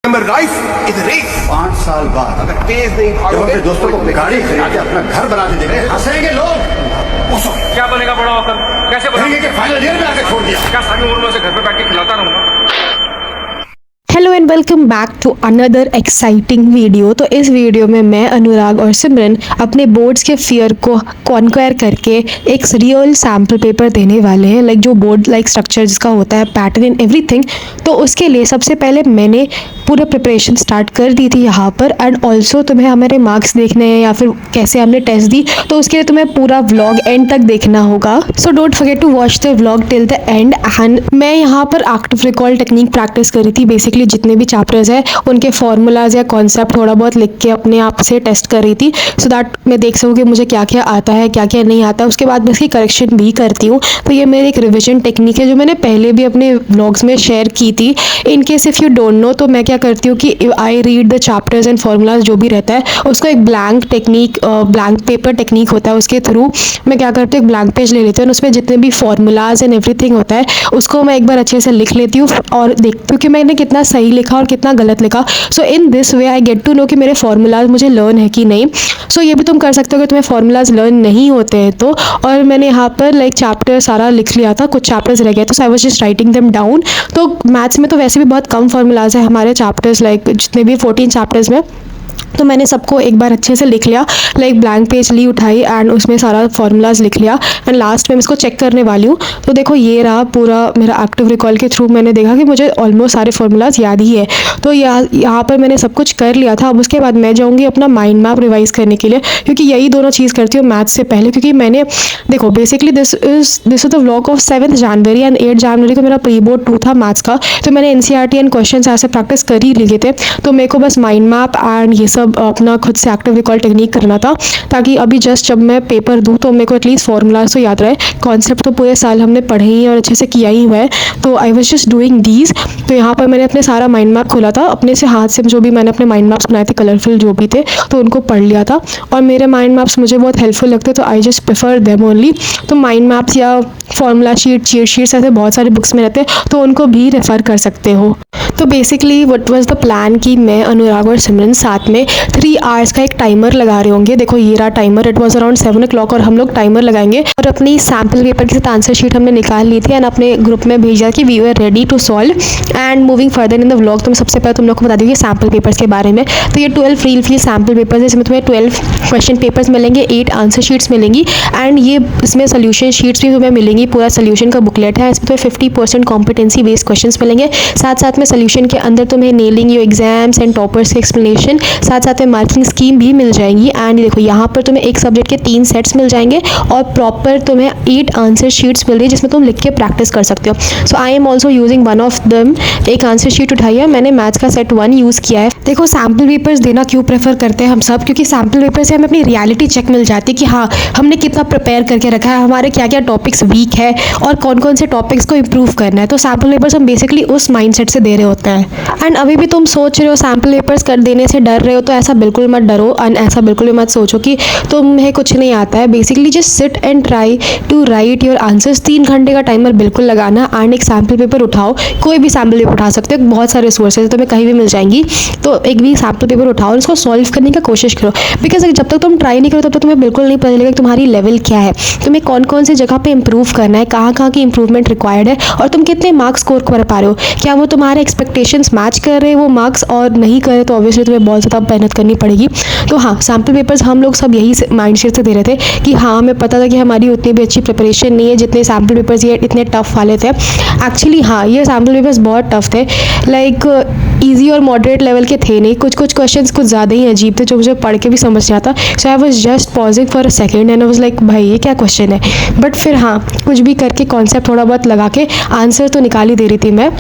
Remember, life is a race. 5 साल बाद अगर तेज नहीं जब भागोगे अपने दोस्तों को गाड़ी खरीद के अपना घर बनाने देंगे, हंसेंगे लोग। क्या बनेगा बड़ा होकर? कैसे कहेंगे बनेगा? कि फाइनल ईयर में आके छोड़ दिया। क्या सारी उम्र में से घर पे बैठ के खिलाता रहूंगा? Hello and welcome back to another exciting video. तो इस वीडियो में मैं अनुराग और सिमरन अपने बोर्ड्स के फियर को कॉन्क्वायर करके एक रियल सैम्पल पेपर देने वाले हैं, लाइक जो बोर्ड लाइक स्ट्रक्चर जिसका होता है, पैटर्न एंड एवरीथिंग। तो उसके लिए सबसे पहले मैंने पूरा प्रिपरेशन स्टार्ट कर दी थी यहाँ पर। एंड ऑल्सो तुम्हें हमारे मार्क्स देखने हैं या फिर कैसे हमने टेस्ट दी, तो उसके लिए तुम्हें पूरा व्लॉग एंड तक देखना होगा। So don't forget to watch the vlog till the end. And मैं यहाँ पर एक्टिव रिकॉल टेक्निक प्रैक्टिस करी थी। बेसिकली जितने भी चैप्टर्स है उनके फॉर्मूलाज या कॉन्सेप्ट थोड़ा बहुत लिख के अपने आप से टेस्ट कर रही थी, सो दैट मैं देख सकूँ कि मुझे क्या क्या आता है क्या क्या नहीं आता। उसके बाद मैं इसकी करेक्शन भी करती हूँ। तो ये मेरी एक रिविजन टेक्निक है जो मैंने पहले भी अपने व्लॉग्स में शेयर की थी। In case if you don't know, तो मैं क्या करती हूँ कि I read the chapters and formulas जो भी रहता है उसको एक blank technique, blank paper technique होता है, उसके थ्रू मैं क्या करती हूँ, एक ब्लैंक पेज ले लेती हूँ। उसमें जितने भी फॉर्मूलाज एंड एवरीथिंग होता है उसको मैं एक बार अच्छे से लिख लेती हूँ और देखती हूँ कि मैंने कितना सही लिखा और कितना गलत लिखा। So in this way I get to know कि मेरे फॉर्मूलाज मुझे लर्न है कि नहीं। सो ये भी तुम कर सकते हो कि तुम्हें फॉर्मूलाज लर्न नहीं होते हैं तो। और मैंने यहाँ पर लाइक चैप्टर सारा लिख लिया था, कुछ चैप्टर्स रह गए तो आई was just writing them down. तो मैथ्स में तो वैसे भी बहुत कम फॉर्मूलाज है हमारे चैप्टर्स, लाइक जितने भी 14 चैप्टर्स में। तो मैंने सबको एक बार अच्छे से लिख लिया, लाइक ब्लैंक पेज ली उठाई एंड उसमें सारा फॉर्मूलाज लिख लिया। एंड लास्ट में मैं इसको चेक करने वाली हूँ। तो देखो ये रहा पूरा मेरा एक्टिव रिकॉल के थ्रू मैंने देखा कि मुझे ऑलमोस्ट सारे फॉर्मूलाज याद ही है। तो यहाँ पर मैंने सब कुछ कर लिया था। अब उसके बाद मैं जाऊँगी अपना माइंड मैप रिवाइज करने के लिए, क्योंकि यही दोनों चीज़ करती हूँ मैथ्स से पहले। क्योंकि मैंने देखो basically this is the vlog of 7 January and 8 जनवरी को मेरा प्री बोर्ड 2 था मैथ्स का। तो मैंने NCERT एंड क्वेश्चन ऐसे प्रैक्टिस कर ही लिए थे। तो मेरे को बस माइंड मैप एंड ये सब अपना खुद से एक्टिव रिकॉल टेक्निक करना था, ताकि अभी जस्ट जब मैं पेपर दूँ तो मेरे को एटलीस्ट फॉर्मूलाज तो याद रहे। कॉन्सेप्ट तो पूरे साल हमने पढ़े ही और अच्छे से किया ही हुआ है। तो आई वाज जस्ट डूइंग दीज। तो यहाँ पर मैंने अपने सारा माइंड मैप खोला था, अपने से हाथ से जो भी मैंने अपने माइंड मैप्स बनाए थे कलरफुल जो भी थे, तो उनको पढ़ लिया था। और मेरे माइंड मैप्स मुझे बहुत हेल्पफुल लगते, तो I just prefer them only. तो माइंड मैप्स या फॉर्मूला शीट, चीट शीट्स ऐसे बहुत सारे बुक्स में रहते हैं, तो उनको भी रेफ़र कर सकते हो। तो basically what was the plan कि मैं, अनुराग और सिमरन साथ में 3 आवर्स का एक टाइमर लगा रहे होंगे। देखो ये रहा timer, it was around 7 o'clock और हम लोग टाइमर लगाएंगे। और अपनी सैम्पल पेपर के साथ आंसर शीट हमने निकाल ली थी एंड अपने ग्रुप में भेजा कि we were ready to solve. And moving further in the vlog तो मैं सबसे पहले तुम लोग को बता दूँगी सैम्पल पेपर्स के बारे में। तो ये 12 रील फ्री सैम्पल पेपर्स है, इसमें तुम्हें 12 क्वेश्चन पेपर्स मिलेंगे, 8 आंसर शीट्स मिलेंगी एंड ये इसमें सोल्यूशन शीट्स भी तुम्हें मिलेंगी। पूरा सोल्यूशन का बुकलेट है, इसमें तुम्हें 50% कॉम्पिटेंसी बेस्ड क्वेश्चन मिलेंगे। साथ साथ में सोल्यूशन के अंदर तुम्हें nailing your exams and toppers के एक्सप्लेनेशन, साथ साथ में मार्किंग स्कीम भी मिल जाएंगी। एंड देखो यहाँ पर तुम्हें एक सब्जेक्ट के 3 सेट्स मिल जाएंगे और प्रॉपर तुम्हें 8 आंसर शीट्स मिल रही है जिसमें तुम लिख के प्रैक्टिस कर सकते हो। So I am also using one of them. एक आंसर शीट उठाई है मैंने, मैथ्स का सेट 1 यूज़ किया है। देखो सैम्पल पेपर्स देना क्यों प्रेफर करते हैं हम सब, क्योंकि सैम्पल पेपर से हमें अपनी रियलिटी चेक मिल जाती है कि हाँ हमने कितना प्रिपेयर करके रखा है, हमारे क्या क्या टॉपिक्स वीक है और कौन कौन से टॉपिक्स को इम्प्रूव करना है। तो सैम्पल पेपर्स हम बेसिकली उस माइंडसेट से दे रहे होते हैं। एंड अभी भी तुम सोच रहे हो सैम्पल पेपर्स कर देने से डर रहे हो, तो ऐसा बिल्कुल मत डरो एंड ऐसा बिल्कुल भी मत सोचो कि तुम्हें कुछ नहीं आता है। Basically just sit and try to write your answers. 3 घंटे का टाइमर बिल्कुल लगाना एंड एक सैम्पल पेपर उठाओ। कोई भी सैम्पल पेपर उठा सकते हो, बहुत सारे रिसोर्सेज तुम्हें कहीं भी मिल जाएंगी। तो एक भी सैम्पल पेपर उठाओ और उसको सॉल्व करने की कोशिश करो, बिकॉज जब तक तुम ट्राई नहीं करो तब तक तुम्हें बिल्कुल नहीं पता चलेगा कि तुम्हारी लेवल क्या है, तुम्हें कौन कौन सी जगह पे इंप्रूव करना है, कहाँ कहाँ की इंप्रूवमेंट रिक्वायर्ड है और तुम कितने मार्क्स स्कोर कर पा रहे हो। क्या वो तुम्हारे एक्सपेक्टेशंस मैच कर रहे हैं वो मार्क्स, और नहीं करे तो ऑब्वियसली तुम्हें बहुत ज़्यादा मेहनत करनी पड़ेगी। तो हाँ, सैम्पल पेपर्स हम लोग सब यही माइंडसेट से दे रहे थे कि हाँ हमें पता था कि हमारी उतनी भी अच्छी प्रिपरेशन नहीं है जितने सैम्पल पेपर्स ये इतने टफ वाले थे। एक्चुअली हाँ, ये सैम्पल पेपर्स बहुत टफ थे, लाइक ईजी और मॉडरेट लेवल के थे नहीं। कुछ क्वेश्चंस कुछ ज़्यादा ही अजीब थे जो मुझे पढ़ के भी समझ नहीं आता। So I was just pausing for a second and I was like भाई ये क्या क्वेश्चन है, बट फिर हाँ कुछ भी करके कॉन्सेप्ट थोड़ा बहुत लगा के आंसर तो निकाल ही दे रही थी मैं।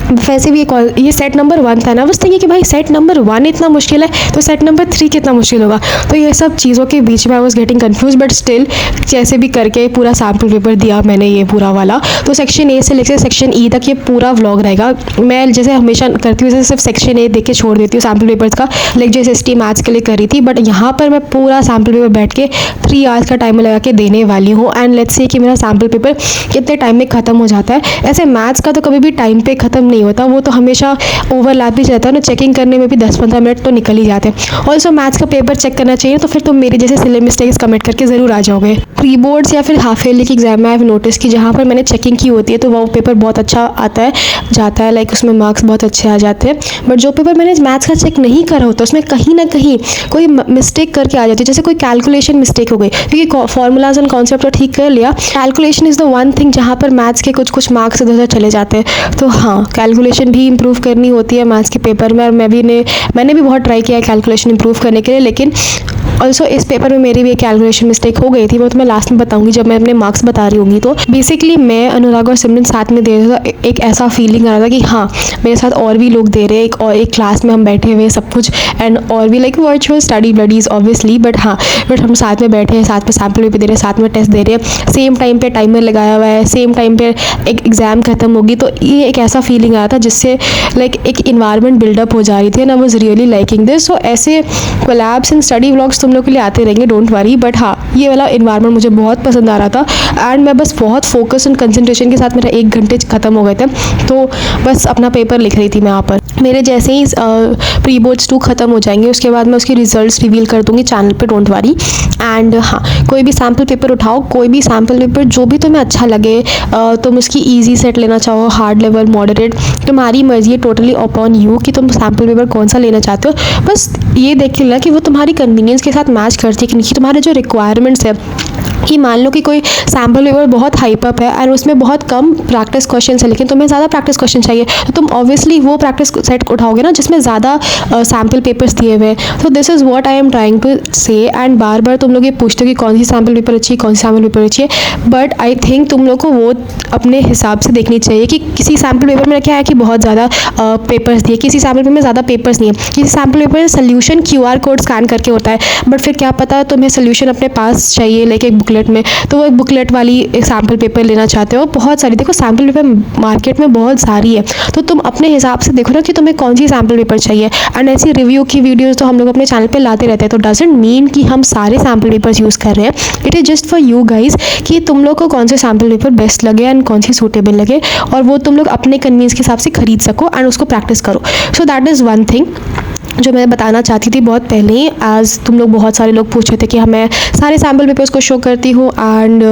वैसे भी ये सेट नंबर 1 था ना, बस थिंकिंग कि भाई सेट नंबर 1 इतना मुश्किल है तो सेट नंबर 3 कितना मुश्किल होगा। तो ये सब चीज़ों के बीच में I was getting confuse, but still जैसे भी करके पूरा सैम्पल पेपर दिया मैंने ये पूरा वाला। तो सेक्शन ए से लेकर सेक्शन ई तक ये पूरा व्लॉग रहेगा। मैं जैसे हमेशा करती हूँ जैसे सिर्फ सेक्शन ए देख के छोड़ देती हूँ सैम्पल पेपर्स का, लाइक जैसे ST मैथ्स के लिए करी थी, बट यहाँ पर मैं पूरा सैम्पल पेपर बैठ के 3 आवर्स का टाइमर लगा के देने वाली हूँ। एंड लेट्स से कि मेरा सैम्पल पेपर कितने टाइम में ख़त्म हो जाता है। ऐसे मैथ्स का तो कभी भी टाइम पे ख़त्म नहीं होता, वो तो हमेशा ओवरलैप ही रहता है ना, चेकिंग करने में भी 10-15 मिनट तो निकल ही जाते हैं। ऑल्सो मैथ्स का पेपर चेक करना चाहिए, तो फिर तुम मेरे जैसे सिले मिस्टेक्स कमिट करके ज़रूर आ जाओगे। प्री बोर्ड्स या फिर हाफ ईयरली की एग्जाम में आई हैव नोटिस कि जहाँ पर मैंने चेकिंग की होती है तो वो पेपर बहुत अच्छा आता है जाता है, लाइक उसमें मार्क्स बहुत अच्छे आ जाते हैं। बट जो पेपर मैंने मैथ्स का चेक नहीं करा होता उसमें कहीं ना कहीं कोई मिस्टेक करके आ जाती है, जैसे कोई कैलकुलेशन मिस्टेक हो गई, क्योंकि फॉर्मूलाज एंड कॉन्सेप्ट तो ठीक कर लिया, calculation is the one thing जहाँ पर मैथ्स के कुछ मार्क्स इधर उधर चले जाते हैं। तो हाँ, कैलकुलेशन भी इंप्रूव करनी होती है मैथ्स के पेपर में, और मैंने भी बहुत ट्राई किया है कैलकुलेशन इंप्रूव करने के लिए, लेकिन ऑल्सो इस पेपर में मेरी भी एक कैलकुलेशन मिस्टेक हो गई थी, वो तो मैं लास्ट में बताऊंगी जब मैं अपने मार्क्स बता रही होंगी। तो बेसिकली मैं, अनुराग और सिमरन साथ में दे रहे थे, एक ऐसा फीलिंग आ रहा था कि हाँ मेरे साथ और भी लोग दे रहे हैं, एक क्लास में हम बैठे हुए हैं सब कुछ, एंड और भी like virtual study buddies obviously, but हम साथ में बैठे हैं, साथ में सैम्पल पेपर दे रहे हैं, साथ में टेस्ट दे रहे हैं, सेम टाइम पे टाइमर लगाया हुआ है, सेम टाइम पे एक एग्ज़ाम खत्म होगी। तो ये एक ऐसा फीलिंग आया था जिससे लाइक एक इन्वायरमेंट बिल्डअप हो जा रही थी, and I was really liking this. So ऐसे कोलैब्स एंड स्टडी व्लॉग्स तुम लोग के लिए आते रहेंगे, डोंट वरी, बट हाँ ये वाला इन्वायरमेंट मुझे बहुत पसंद आ रहा था, एंड मैं बस बहुत फोकस एंड कंसंट्रेशन के साथ, मेरा 1 घंटे खत्म हो गए थे, तो बस अपना पेपर लिख रही थी मैं यहाँ पर। मेरे जैसे ही प्री बोर्ड्स 2 खत्म हो जाएंगे उसके बाद मैं उसके रिजल्ट्स रिवील कर दूंगी चैनल पे, डोंट वरी। एंड हाँ, कोई भी सैम्पल पेपर उठाओ, कोई भी सैम्पल पेपर जो भी तुम्हें अच्छा लगे, तुम उसकी ईजी सेट लेना चाहो, हार्ड लेवल, मॉडरेट, तुम्हारी मर्जी है, टोटली अपॉन यू कि तुम सैम्पल पेपर कौन सा लेना चाहते हो। बस ये देख लेना कि वो तुम्हारी कन्वीनियंस के साथ मैच करती है कि नहीं, तुम्हारे जो रिक्वायरमेंट्स है, कि मान लो कि कोई सैम्पल पेपर बहुत हाइप अप है और उसमें बहुत कम प्रैक्टिस क्वेश्चन है, लेकिन तुम्हें ज़्यादा प्रैक्टिस क्वेश्चन चाहिए, तो तुम ऑब्वियसली वो प्रैक्टिस सेट उठाओगे ना जिसमें ज़्यादा सैम्पल पेपर्स दिए हुए हैं। तो this is what I am trying to say, and बार बार तुम लोग ये पूछते हो कि कौन सी सैम्पल पेपर अच्छी है, कौन सी सैम्पल पेपर अच्छी है, बट आई थिंक तुम लोग को वो अपने हिसाब से देखनी चाहिए कि किसी सैम्पल पेपर में क्या है कि बहुत ज़्यादा पेपर्स दिए, किसी सैम्पल पेपर में ज़्यादा पेपर्स नहीं है, किसी सैम्पल पेपर में सोल्यूशन QR कोड स्कैन करके होता है, बट फिर क्या पता तुम्हें सोल्यूशन अपने पास चाहिए लाइक एक बुकलेट में, तो वो एक बुकलेट वाली एक सैम्पल पेपर लेना चाहते हो। बहुत सारी, देखो सैम्पल पेपर मार्केट में बहुत सारी है, तो तुम अपने हिसाब से देखो ना कि तुम्हें कौन सी सैम्पल पेपर चाहिए। एंड ऐसी रिव्यू की वीडियोस तो हम लोग अपने चैनल पे लाते रहते हैं, तो डजंट मीन कि हम सारे सैम्पल पेपर्स यूज़ कर रहे हैं, it is just for you guys कि तुम लोग को कौन से सैम्पल पेपर बेस्ट लगे एंड कौन सी सूटेबल लगे, और वो तुम लोग अपने कन्वीनियंस के हिसाब से खरीद सको एंड उसको प्रैक्टिस करो। So that is one thing जो मैं बताना चाहती थी बहुत पहले ही, आज तुम लोग बहुत सारे लोग पूछ रहे थे कि मैं सारे सैम्पल पेपर्स को शो करती हूँ एंड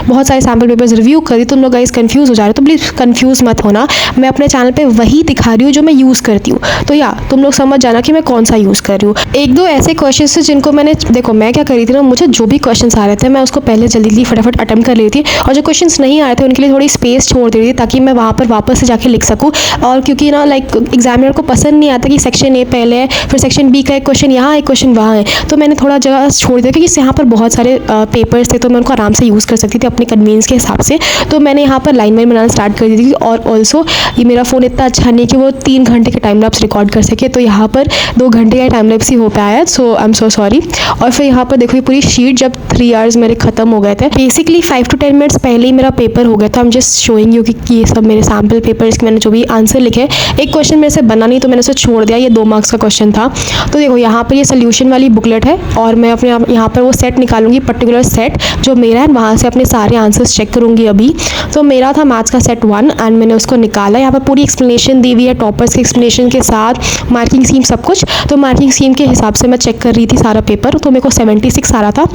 बहुत सारे सैम्पल पेपर्स रिव्यू करी, तुम लोग गाइस कंफ्यूज हो जा रहे हो, तो प्लीज़ कंफ्यूज मत होना, मैं अपने चैनल पे वही दिखा रही हूँ जो मैं यूज़ करती हूँ, तो या तुम लोग समझ जाना कि मैं कौन सा यूज़ कर रही हूँ। 1-2 ऐसे क्वेश्चन थे जिनको मैंने, देखो मैं क्या करी थी ना, मुझे जो भी क्वेश्चन आ रहे थे मैं उसको पहले जल्दी फटाफट अटेम्प्ट कर लेती थी, और जो क्वेश्चन नहीं आ रहे थे उनके लिए थोड़ी स्पेस छोड़ देती थी ताकि मैं वहाँ पर वापस से जाके लिख सकूँ। और क्योंकि ना लाइक एग्जामिनर को पसंद नहीं आता कि सेक्शन ए पहले है फिर सेक्शन बी का एक क्वेश्चन यहाँ एक क्वेश्चन वहाँ है, तो मैंने थोड़ा जगह छोड़ दिया क्योंकि यहाँ पर बहुत सारे पेपर्स थे, तो मैं उनको आराम से यूज़ कर सकती थी अपने कन्वीनियंस के हिसाब से। तो मैंने यहाँ पर लाइन वाइन बनाना स्टार्ट कर दी थी, और ऑल्सो ये मेरा फ़ोन इतना अच्छा नहीं कि वो 3 घंटे के टाइम लैप्स रिकॉर्ड कर सके, तो यहाँ पर 2 घंटे का टाइम लैप्स ही हो पाया है, सो आई एम सो सॉरी। और फिर यहाँ पर देखो ये पूरी शीट जब 3 आवर्स मेरे खत्म हो गए थे, बेसिकली 5 to 10 मिनट्स पहले ही मेरा पेपर हो गया था। I am just showing you कि ये सब मेरे सैम्पल पेपर्स के मैंने जो भी आंसर लिखे, एक क्वेश्चन मेरे से बना नहीं तो मैंने उसे छोड़ दिया, ये 2 मार्क्स का क्वेश्चन था। तो देखो यहाँ पर ये सोल्यूशन वाली बुकलेट है, और मैं अपने यहाँ पर वो सेट निकालूंगी, पर्टिकुलर सेट जो मेरा है, वहाँ से अपने सारे आंसर्स चेक करूँगी अभी। तो मेरा था मैथ्स का सेट 1 एंड मैंने उसको निकाला, यहाँ पर पूरी एक्सप्लेनेशन दी हुई है, टॉपर्स की एक्सप्लेनेशन के साथ मार्किंग स्कीम सब कुछ। तो मार्किंग स्कीम के हिसाब से मैं चेक कर रही थी सारा पेपर, तो मेरे को 76 आ रहा था,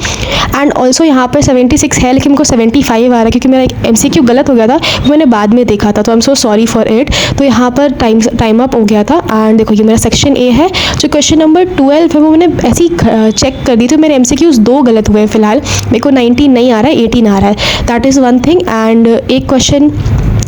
एंड ऑल्सो यहाँ पर 76 है लेकिन मेरे को 75 आ रहा है क्योंकि मेरा एक MCQ गलत हो गया था, वो मैंने बाद में देखा था, तो I am so sorry for it. तो यहाँ पर टाइम अप हो गया था, एंड देखो ये मेरा सेक्शन ए है, जो क्वेश्चन नंबर 12 है वो मैंने ऐसे ही चेक कर दी, तो मेरे MCQs 2 गलत हुए हैं फिलहाल, मेरे को 19 नहीं आ रहा है, 18 आ रहा है, that is one thing. And एक क्वेश्चन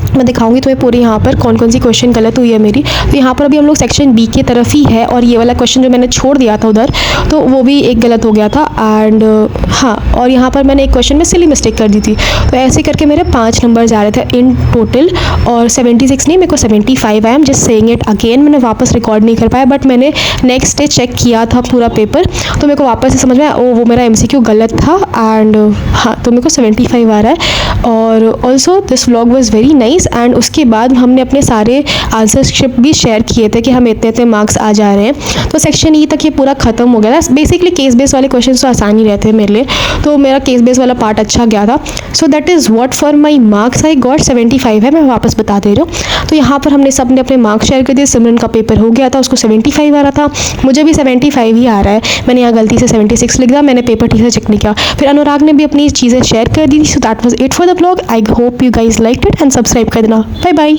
मैं दिखाऊंगी तुम्हें पूरी यहाँ पर कौन कौन सी क्वेश्चन गलत हुई है मेरी। तो यहाँ पर अभी हम लोग सेक्शन बी की तरफ ही है, और ये वाला क्वेश्चन जो मैंने छोड़ दिया था उधर, तो वो भी एक गलत हो गया था। एंड हाँ, और यहाँ पर मैंने एक क्वेश्चन में सिली मिस्टेक कर दी थी, तो ऐसे करके मेरे 5 नंबर जा रहे थे इन टोटल, और 76 नहीं, मेरे को 75 आया। I am just saying it again, मैंने वापस रिकॉर्ड नहीं कर पाया, बट मैंने नेक्स्ट डे चेक किया था पूरा पेपर, तो मेरे को वापस से समझ में आया वो मेरा MCQ गलत था। एंड हाँ, तो मेरे को 75 आ रहा है। और also this vlog was very nice. Nice. And उसके बाद हमने अपने सारे आंसर स्क्रिप्ट भी शेयर किए थे कि हमें इतने इतने मार्क्स आ जा रहे हैं। तो सेक्शन ई तक ये पूरा खत्म हो गया था। बेसिकली केस बेस वाले क्वेश्चन तो आसान ही रहते हैं मेरे लिए, तो मेरा केस बेस वाला पार्ट अच्छा गया था। So that is what for my marks I got 75 है, मैं वापस बता दे रही हूँ। तो यहाँ पर हमने सब ने अपने मार्क्स शेयर कर दिए। सिमरन का पेपर हो गया था, उसको 75 आ रहा था, मुझे भी 75 ही आ रहा है। मैंने यहाँ गलती से 76 लिख दिया, मैंने पेपर ठीक से चेक नहीं किया। फिर अनुराग ने भी अपनी चीज़ें शेयर कर दी। So that was it for the blog. I hope you guys like it and subscribe कर देना। Bye bye.